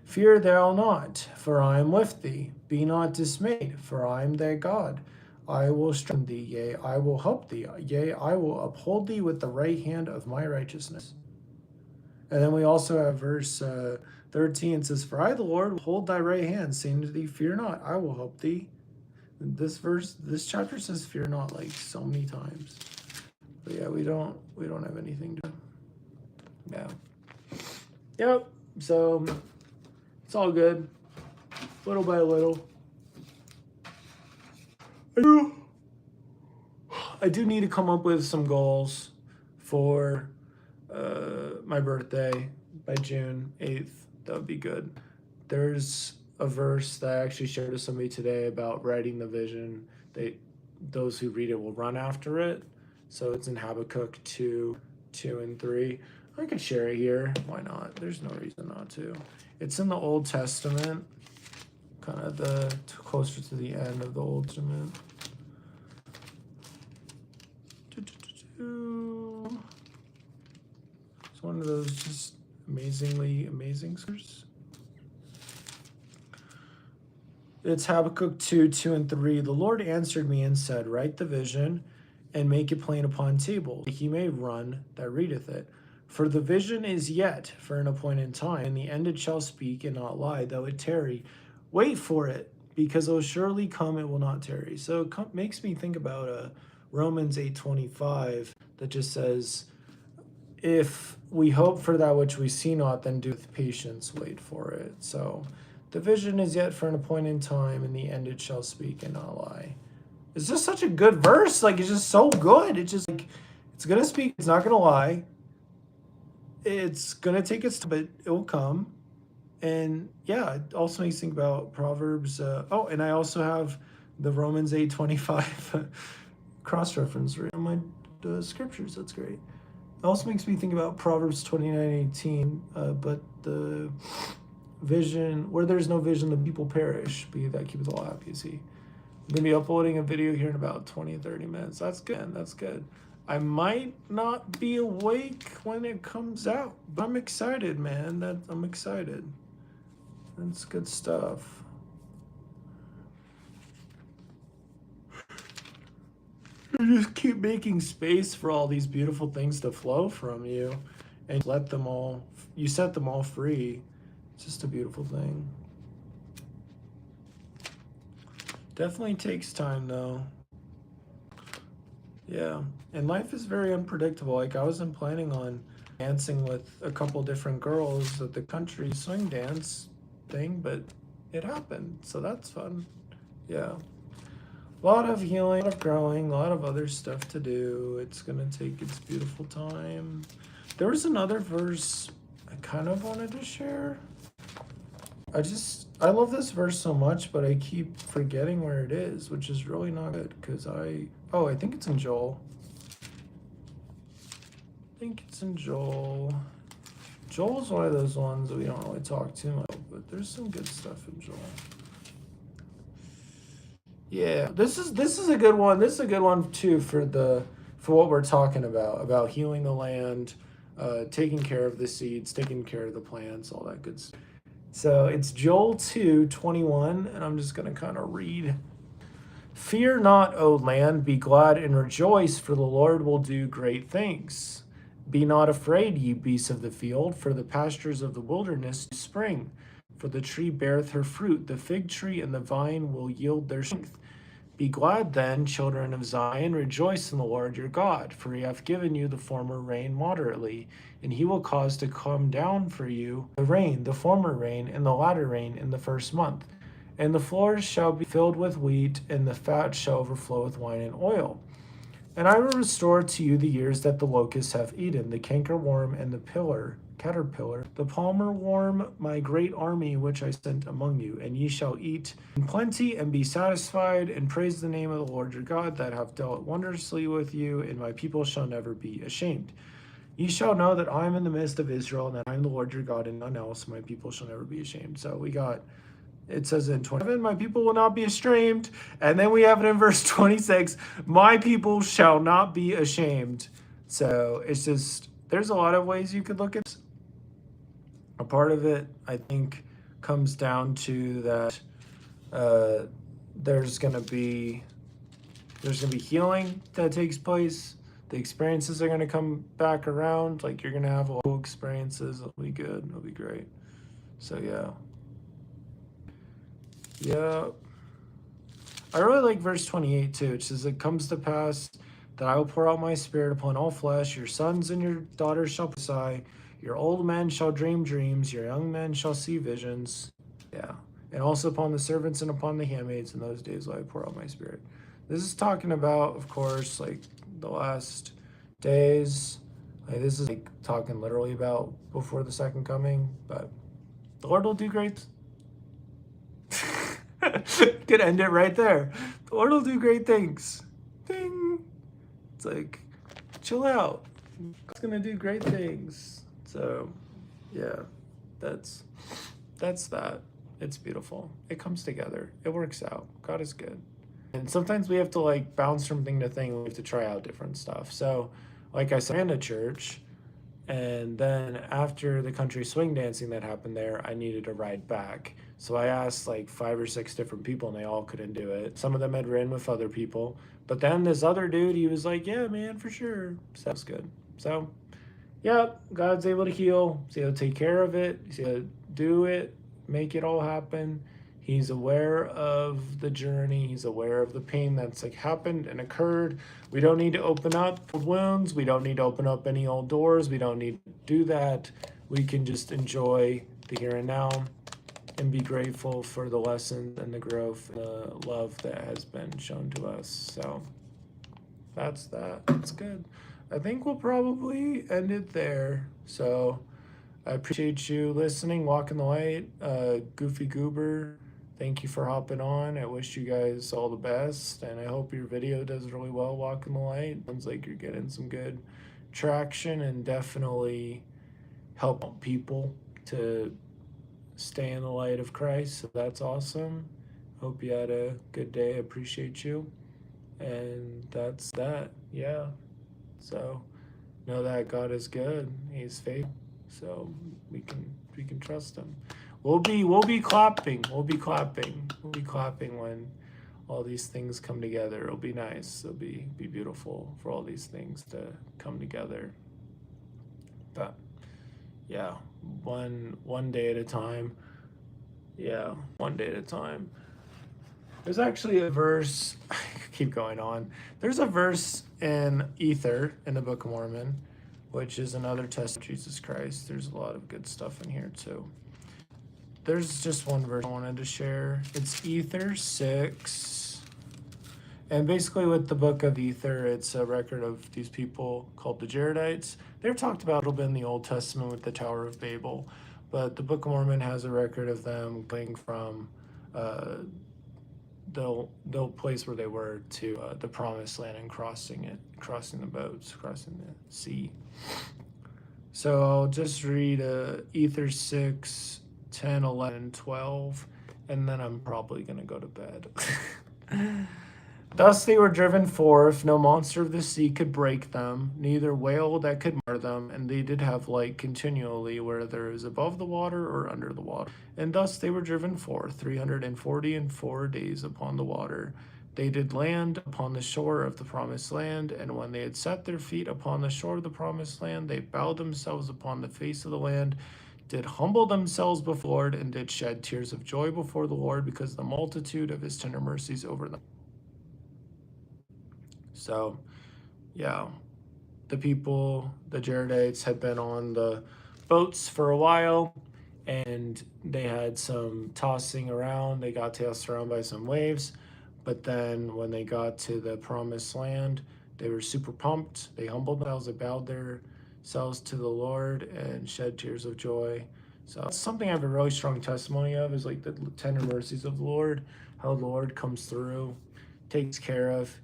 A: Fear thou not, for I am with thee. Be not dismayed, for I am thy God. I will strengthen thee, yea, I will help thee. Yea, I will uphold thee with the right hand of my righteousness. And then we also have verse 13. It says, for I, the Lord, will hold thy right hand, saying to thee, fear not, I will help thee. This chapter says fear not like so many times. But yeah, we don't have anything to. Yeah. Yep. So it's all good, little by little. I do need to come up with some goals for my birthday by June 8th. That would be good. There's a verse that I actually shared with somebody today about writing the vision. Those who read it will run after it. So it's in Habakkuk 2:2 and 3. I could share it here. Why not? There's no reason not to. It's in the Old Testament, kind of closer to the end of the Old Testament. It's one of those just amazingly amazing scriptures. It's Habakkuk 2:2 and 3. The Lord answered me and said, write the vision and make it plain upon tables, he may run that readeth it. For the vision is yet for an appointed time, and the end it shall speak and not lie, though it tarry. Wait for it, because it will surely come, it will not tarry. So it makes me think about Romans 8:25 that just says, if we hope for that which we see not, then do with patience wait for it. So the vision is yet for an appointed time, and the end it shall speak and not lie. It's just such a good verse. Like, it's just so good. It's just like, it's going to speak. It's not going to lie. It's going to take its time, but it will come. And yeah, it also makes me think about Proverbs. And I also have the Romans 8:25 cross-reference on my scriptures. That's great. It also makes me think about Proverbs 29:18. But the vision, where there's no vision, the people perish. But he that keepeth all happy is he. I'm going to be uploading a video here in about 20-30 minutes. That's good. That's good. I might not be awake when it comes out, but I'm excited, man. I'm excited. That's good stuff. You just keep making space for all these beautiful things to flow from you, and you set them all free. It's just a beautiful thing. Definitely takes time though. Yeah, and life is very unpredictable. Like, I wasn't planning on dancing with a couple different girls at the country swing dance thing, but it happened, so that's fun. Yeah, a lot of healing, a lot of growing, a lot of other stuff to do. It's gonna take its beautiful time. There was another verse I kind of wanted to share. I love this verse so much, but I keep forgetting where it is, which is really not good, because I think it's in Joel. Joel's one of those ones that we don't really talk too much about, but there's some good stuff in Joel. Yeah, this is a good one. This is a good one too for what we're talking about healing the land, taking care of the seeds, taking care of the plants, all that good stuff. So it's Joel 2:21, and I'm just going to kind of read. Fear not, O land, be glad and rejoice, for the Lord will do great things. Be not afraid, ye beasts of the field, for the pastures of the wilderness spring. For the tree beareth her fruit, the fig tree and the vine will yield their strength. Be glad then, children of Zion, rejoice in the Lord your God, for he hath given you the former rain moderately, and he will cause to come down for you the former rain, and the latter rain in the first month. And the floors shall be filled with wheat, and the fat shall overflow with wine and oil. And I will restore to you the years that the locusts have eaten, the cankerworm and the caterpillar, the palmer worm, my great army which I sent among you. And ye shall eat in plenty and be satisfied, and praise the name of the Lord your God that hath dealt wondrously with you, and my people shall never be ashamed. Ye shall know that I am in the midst of Israel, and that I am the Lord your God, and none else. My people shall never be ashamed. So it says in 27, my people will not be ashamed. And then we have it in verse 26, my people shall not be ashamed. So it's just, there's a lot of ways you could look at this. A part of it, I think, comes down to that there's gonna be healing that takes place. The experiences are gonna come back around. Like, you're gonna have a lot of experiences. It'll be good. It'll be great. So yeah. Yeah. I really like verse 28 too. It says, it comes to pass that I will pour out my spirit upon all flesh. Your sons and your daughters shall prophesy. Your old men shall dream dreams. Your young men shall see visions. Yeah. And also upon the servants and upon the handmaids in those days will I pour out my spirit. This is talking about, of course, like the last days. Like this is like talking literally about before the second coming, but the Lord will do great. Could end it right there. The Lord will do great things. Ding. It's like, chill out. God's gonna do great things. So, yeah, that's that. It's beautiful. It comes together. It works out. God is good. And sometimes we have to like bounce from thing to thing. We have to try out different stuff. So, like I said, I ran a church, and then after the country swing dancing that happened there, I needed a ride back. So I asked like 5 or 6 different people, and they all couldn't do it. Some of them had ridden with other people, but then this other dude, he was like, "Yeah, man, for sure." So that was good. So, yeah, God's able to heal. He's able to take care of it. He's able to do it, make it all happen. He's aware of the journey. He's aware of the pain that's like happened and occurred. We don't need to open up wounds. We don't need to open up any old doors. We don't need to do that. We can just enjoy the here and now and be grateful for the lessons and the growth and the love that has been shown to us. So that's that. It's good. I think we'll probably end it there. So I appreciate you listening. Walking the light, Goofy Goober. Thank you for hopping on. I wish you guys all the best, and I hope your video does really well. Walking the light. Sounds like you're getting some good traction and definitely help people to stay in the light of Christ. So that's awesome. Hope you had a good day. I appreciate you. And that's that. Yeah. So know that God is good. He's faithful. So we can trust him. We'll be clapping. We'll be clapping. We'll be clapping when all these things come together. It'll be nice. It'll be beautiful for all these things to come together. But yeah, one day at a time. Yeah, one day at a time. There's actually a verse, keep going on. There's a verse in Ether in the Book of Mormon, which is another test of Jesus Christ. There's a lot of good stuff in here too. There's just one verse I wanted to share. It's Ether 6. And basically with the Book of Ether, it's a record of these people called the Jaredites. They're talked about a little bit in the Old Testament with the Tower of Babel. But the Book of Mormon has a record of them going from the place where they were to the Promised Land and crossing the boats, crossing the sea. So I'll just read Ether 6, 10, 11, 12, and then I'm probably going to go to bed. Thus they were driven forth, no monster of the sea could break them, neither whale that could mar them, and they did have light continually, whether it was above the water or under the water. And thus they were driven forth 344 days upon the water. They did land upon the shore of the promised land, and when they had set their feet upon the shore of the promised land, they bowed themselves upon the face of the land, did humble themselves before the Lord, and did shed tears of joy before the Lord, because of the multitude of his tender mercies over them. So, yeah, the people, the Jaredites, had been on the boats for a while, and they had some tossing around. They got tossed around by some waves, but then when they got to the promised land, they were super pumped. They humbled themselves, they bowed themselves to the Lord and shed tears of joy. So that's something I have a really strong testimony of, is like the tender mercies of the Lord, how the Lord comes through, takes care of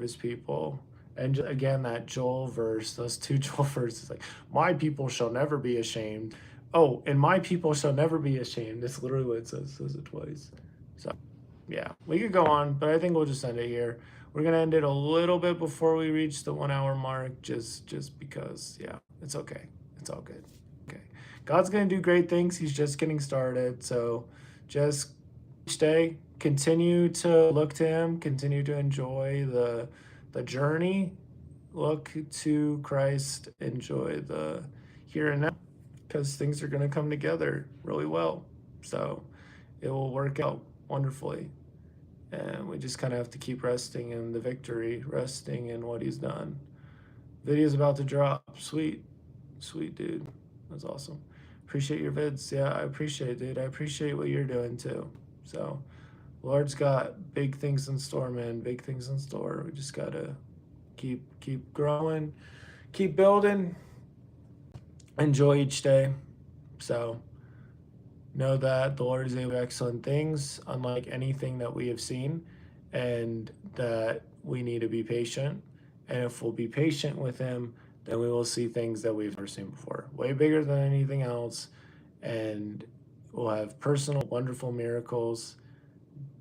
A: his people. And again, that Joel verse, those 2 Joel verses, like, my people shall never be ashamed. Oh, and my people shall never be ashamed. That's literally what it says it twice. So yeah, we could go on, but I think we'll just end it here. We're gonna end it a little bit before we reach the 1 hour mark, just because, yeah, it's okay. It's all good. Okay. God's gonna do great things. He's just getting started. So just each day, continue to look to him, continue to enjoy the journey, look to Christ, enjoy the here and now, because things are going to come together really well. So it will work out wonderfully. And we just kind of have to keep resting in the victory, resting in what he's done. Video's about to drop. Sweet. Sweet, dude. That's awesome. Appreciate your vids. Yeah, I appreciate it, dude. I appreciate what you're doing too. So, Lord's got big things in store, man. Big things in store. We just gotta keep growing, keep building, enjoy each day. So, know that the Lord is able to do excellent things, unlike anything that we have seen, and that we need to be patient. And if we'll be patient with Him, then we will see things that we've never seen before, way bigger than anything else. And we'll have personal, wonderful miracles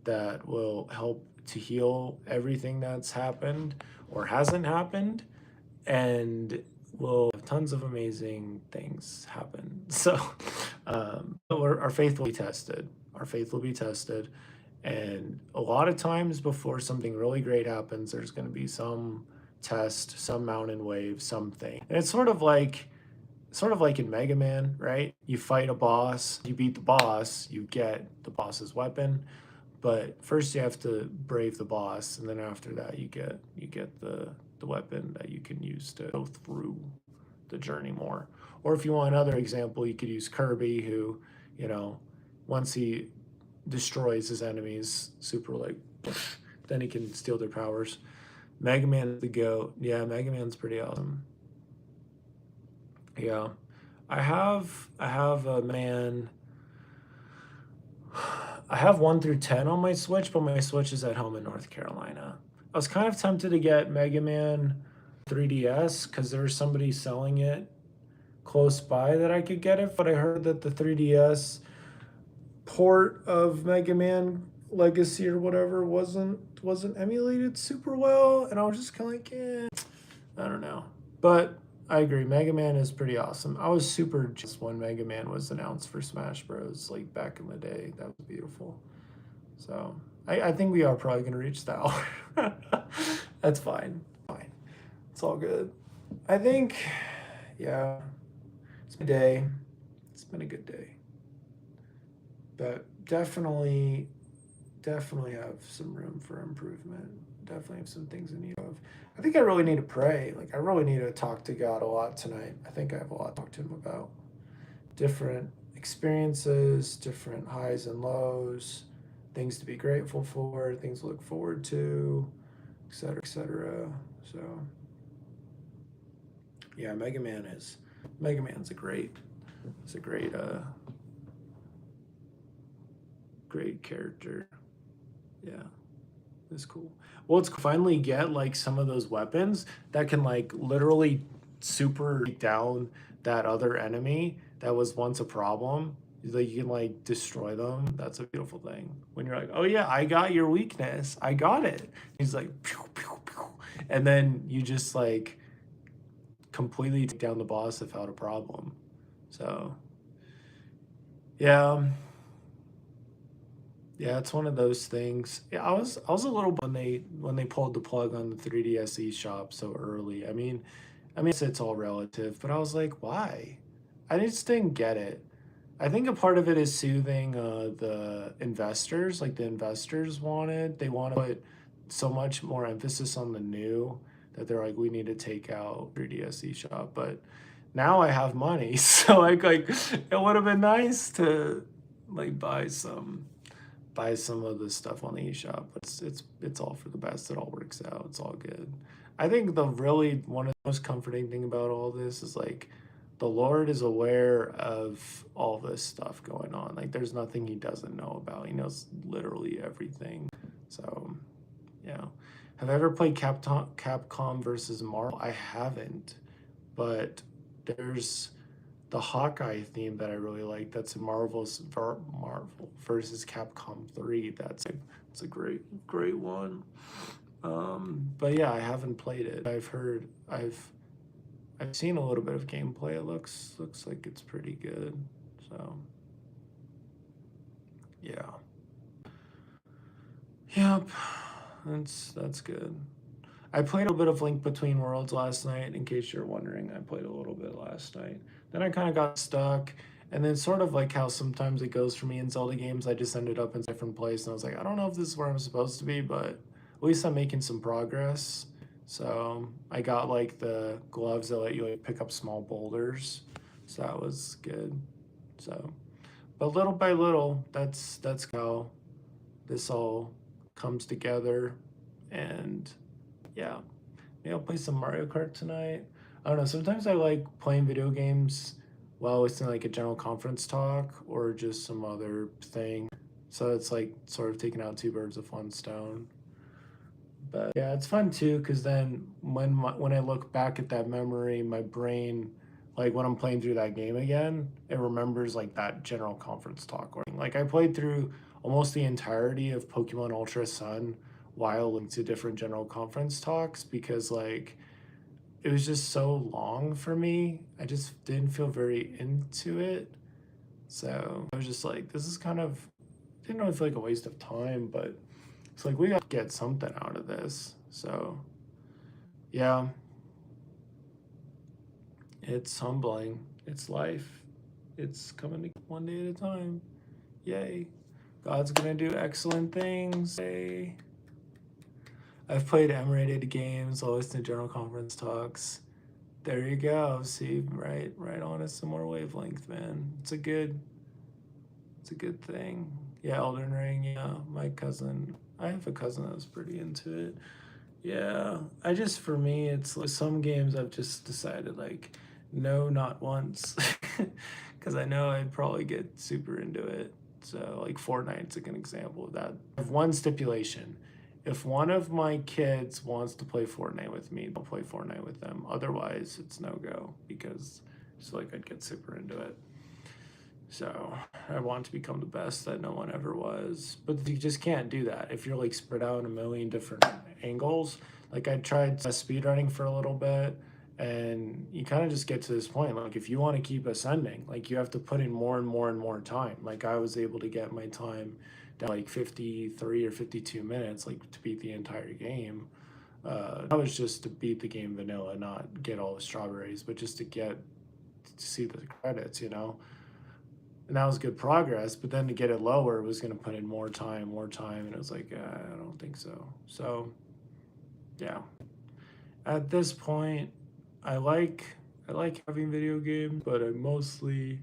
A: that will help to heal everything that's happened or hasn't happened. And we'll have tons of amazing things happen. So our faith will be tested. Our faith will be tested. And a lot of times before something really great happens, there's going to be some test, some mountain wave, something. And it's sort of like in Mega Man, right? You fight a boss, you beat the boss, you get the boss's weapon. But first you have to brave the boss, and then after that you get the weapon that you can use to go through the journey more. Or if you want another example, you could use Kirby, who, once he destroys his enemies, super like, then he can steal their powers. Mega Man the GOAT. Yeah, Mega Man's pretty awesome. Yeah. I have a man. I have 1 through 10 on my Switch, but my Switch is at home in North Carolina. I was kind of tempted to get Mega Man 3DS because there was somebody selling it close by that I could get it, but I heard that the 3DS port of Mega Man Legacy or whatever wasn't emulated super well, and I was just kind of like, I don't know. But I agree, Mega Man is pretty awesome. I was super just when Mega Man was announced for Smash Bros. Like back in the day. That was beautiful. So I think we are probably gonna reach that hour. That's fine. Fine. It's all good. I think, yeah, it's been a day. It's been a good day. But definitely have some room for improvement. Definitely have some things in need of. I think I really need to pray. Like, I really need to talk to God a lot tonight. I think I have a lot to talk to Him about. Different experiences, different highs and lows, things to be grateful for, things to look forward to, etc., etc. So, yeah, Mega Man's a great great character. Yeah, it's cool. Well, it's finally get like some of those weapons that can like literally super take down that other enemy that was once a problem. Like you can like destroy them. That's a beautiful thing. When you're like, oh yeah, I got your weakness. I got it. He's like, pew, pew, pew. And then you just like completely take down the boss without a problem. So yeah. Yeah, it's one of those things. Yeah, I was a little when they pulled the plug on the 3DS eShop so early. It's all relative, but I was like, why? I just didn't get it. I think a part of it is soothing the investors. Like the investors they want to put so much more emphasis on the new that they're like, we need to take out 3DS eShop. But now I have money, so like it would have been nice to like buy some of the stuff on the eShop. It's all for the best. It all works out. It's all good. I think one of the most comforting thing about all this is like the Lord is aware of all this stuff going on. Like there's nothing He doesn't know about. He knows literally everything. So, yeah. Have I ever played Capcom versus Marvel? I haven't, but there's the Hawkeye theme that I really like. That's in Marvel versus Capcom 3. It's a great one. But yeah, I haven't played it. I've seen a little bit of gameplay. It looks like it's pretty good. So yeah. Yep. That's good. I played a bit of Link Between Worlds last night, in case you're wondering. I played a little bit last night. Then I kind of got stuck, And then sort of like how sometimes it goes for me in Zelda games, I just ended up in a different place and I was like, I don't know if this is where I'm supposed to be, but at least I'm making some progress. So I got like the gloves that let you like pick up small boulders. So that was good. So, but little by little, that's how this all comes together. And yeah, maybe I'll play some Mario Kart tonight. I don't know. Sometimes I like playing video games while it's in like a general conference talk or just some other thing. So it's like sort of taking out two birds with one stone. But yeah, it's fun too because then when I look back at that memory, my brain, like when I'm playing through that game again, it remembers like that general conference talk. Or like I played through almost the entirety of Pokemon Ultra Sun while listening to different general conference talks because like it was just so long for me. I just didn't feel very into it. So I was just like, this is kind of, didn't really feel like a waste of time, but it's like we got to get something out of this. So yeah, it's humbling. It's life. It's coming one day at a time. Yay. God's gonna do excellent things. Yay. I've played M-rated games, always in general conference talks. There you go. See, right on a similar wavelength, man. It's a good thing. Yeah, Elden Ring, yeah. My cousin, I have a cousin that was pretty into it. Yeah, I just, for me, it's like some games I've just decided, like, no, not once. Because I know I'd probably get super into it. So, like, Fortnite's like an example of that. I have one stipulation. If one of my kids wants to play Fortnite with me, I'll play Fortnite with them. Otherwise, it's no go because it's like I'd get super into it. So I want to become the best that no one ever was. But you just can't do that if you're like spread out in a million different angles. Like I tried speedrunning for a little bit and you kind of just get to this point. Like if you want to keep ascending, like you have to put in more and more and more time. Like I was able to get my time down like 53 or 52 minutes, like to beat the entire game. That was just to beat the game vanilla, not get all the strawberries, but just to get to see the credits, you know? And that was good progress. But then to get it lower was going to put in more time, and it was like, I don't think so. So, yeah. At this point, I like I like having video games, but I mostly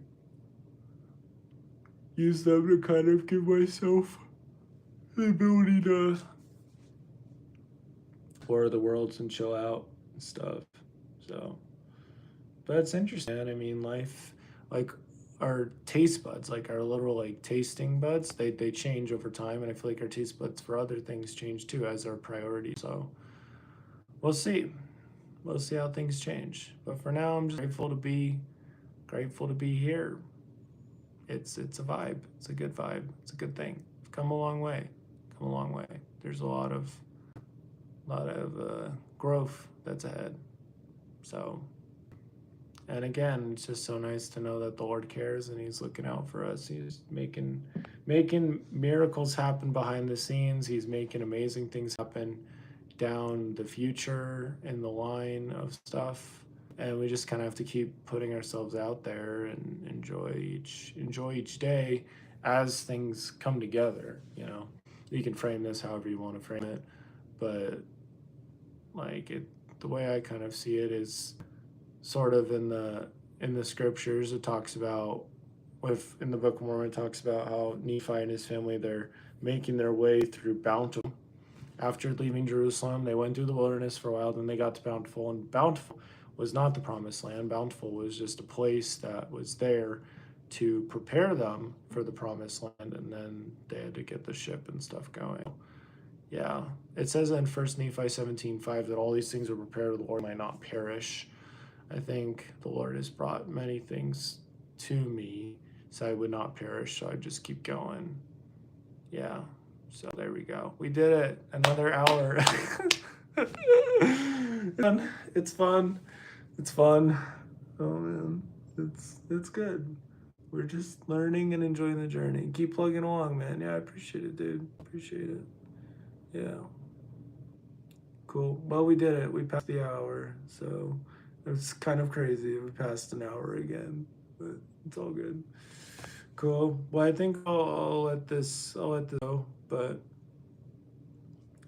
A: use them to kind of give myself the ability to explore the worlds and chill out and stuff. So, but it's interesting. Man. I mean, life, like our taste buds, like our literal like tasting buds, they change over time, and I feel like our taste buds for other things change too as our priorities. So we'll see. We'll see how things change. But for now, I'm just grateful to be here. It's a vibe. It's a good vibe. It's a good thing. I've come a long way. Come a long way. There's a lot of growth that's ahead. So, and again, it's just so nice to know that the Lord cares and He's looking out for us. He's making miracles happen behind the scenes. He's making amazing things happen down the future in the line of stuff. And we just kind of have to keep putting ourselves out there and enjoy each day as things come together. You know, you can frame this however you want to frame it, but like it, the way I kind of see it is sort of in the scriptures. It talks about with in the Book of Mormon, it talks about how Nephi and his family, they're making their way through Bountiful. After leaving Jerusalem, they went through the wilderness for a while, then they got to Bountiful, and Bountiful was not the promised land. Bountiful was just a place that was there to prepare them for the promised land, and then they had to get the ship and stuff going. Yeah, it says in 1 Nephi 17:5 that all these things were prepared, the Lord might not perish. I think the Lord has brought many things to me so I would not perish, so I just keep going. Yeah, so there we go. We did it. Another hour. It's fun. It's fun. Oh man, it's good. We're just learning and enjoying the journey. Keep plugging along, man. Yeah, I appreciate it, dude. Appreciate it. Yeah. Cool. Well, we did it. We passed the hour, so it's kind of crazy. We passed an hour again, but it's It's all good. Cool. Well, I think I'll let this go, but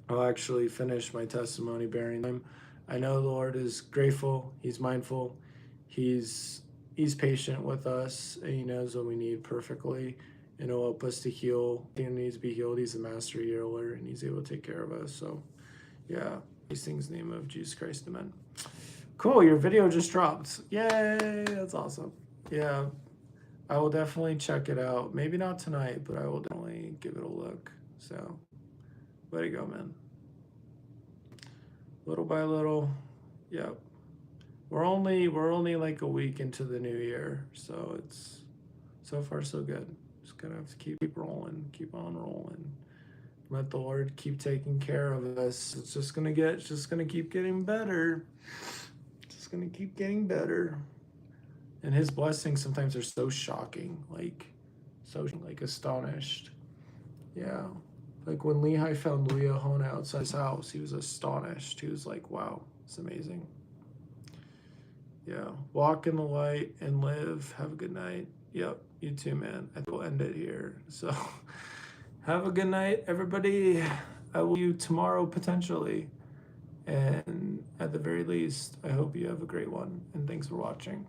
A: I'll actually finish my testimony bearing time. I know the Lord is grateful. He's mindful. He's patient with us, and He knows what we need perfectly, and He'll help us to heal. He needs to be healed. He's a master healer, and He's able to take care of us. So, yeah, these things in the name of Jesus Christ, amen. Cool. Your video just dropped. Yay! That's awesome. Yeah, I will definitely check it out. Maybe not tonight, but I will definitely give it a look. So, way to go, man. Little by little, yep. We're only like a week into the new year, so it's so far so good. Just gonna have to keep rolling, keep on rolling. Let the Lord keep taking care of us. It's just gonna keep getting better. Just gonna keep getting better. And His blessings sometimes are so shocking, like astonished. Yeah. Like when Lehi found Leahona outside his house, he was astonished. He was like, wow, it's amazing. Yeah. Walk in the light and live. Have a good night. Yep. You too, man. I think we'll end it here. So have a good night, everybody. I will see you tomorrow potentially. And at the very least, I hope you have a great one. And thanks for watching.